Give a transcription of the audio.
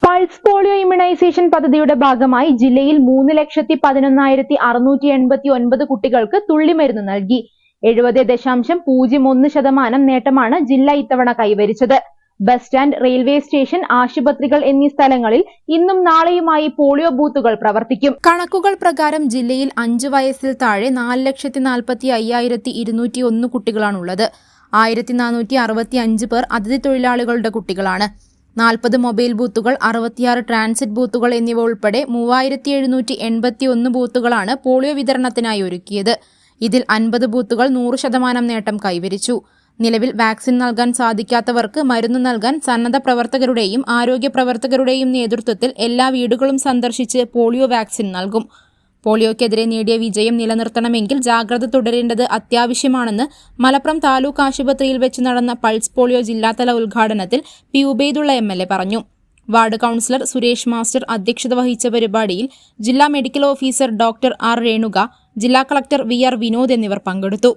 Pulse polio immunisation പദ്ധതിയുടെ ഭാഗമായി ജില്ലയിൽ 3,11,689 കുട്ടികൾക്ക് തുള്ളിമരുന്ന് നൽകി. 70.01% നേട്ടമാണ് ജില്ല ഇത്തവണ കൈവരിച്ചത്. ബസ് സ്റ്റാൻഡ്, റെയിൽവേ സ്റ്റേഷൻ, ആശുപത്രികൾ എന്നീ സ്ഥലങ്ങളിൽ ഇന്നും നാളെയുമായി പോളിയോ ബൂത്തുകൾ പ്രവർത്തിക്കും. കണക്കുകൾ പ്രകാരം ജില്ലയിൽ 5 വയസ്സിൽ താഴെ 4,45,201 കുട്ടികളാണുള്ളത്. 1,465 പേർ അതിഥി തൊഴിലാളികളുടെ കുട്ടികളാണ്. 40 മൊബൈൽ ബൂത്തുകൾ, 66 ട്രാൻസിറ്റ് ബൂത്തുകൾ എന്നിവ ഉൾപ്പെടെ 3,781 ബൂത്തുകളാണ് പോളിയോ വിതരണത്തിനായി ഒരുക്കിയത്. ഇതിൽ 50 ബൂത്തുകൾ 100% നേട്ടം കൈവരിച്ചു. നിലവിൽ വാക്സിൻ നൽകാൻ സാധിക്കാത്തവർക്ക് മരുന്ന് നൽകാൻ സന്നദ്ധ പ്രവർത്തകരുടെയും ആരോഗ്യ പ്രവർത്തകരുടെയും നേതൃത്വത്തിൽ എല്ലാ വീടുകളും സന്ദർശിച്ച് പോളിയോ വാക്സിൻ നൽകും. പോളിയോക്കെതിരെ നേടിയ വിജയം നിലനിർത്തണമെങ്കിൽ ജാഗ്രത തുടരേണ്ടത് അത്യാവശ്യമാണെന്ന് മലപ്പുറം താലൂക്ക് ആശുപത്രിയിൽ വെച്ച് നടന്ന പൾസ് പോളിയോ ജില്ലാതല ഉദ്ഘാടനത്തിൽ പി ഉബൈദുള്ള MLA പറഞ്ഞു. വാർഡ് കൗൺസിലർ സുരേഷ് മാസ്റ്റർ അധ്യക്ഷത വഹിച്ച പരിപാടിയിൽ ജില്ലാ medical officer doctor R. Renuka, ജില്ലാ കളക്ടർ VR. വിനോദ് എന്നിവർ പങ്കെടുത്തു.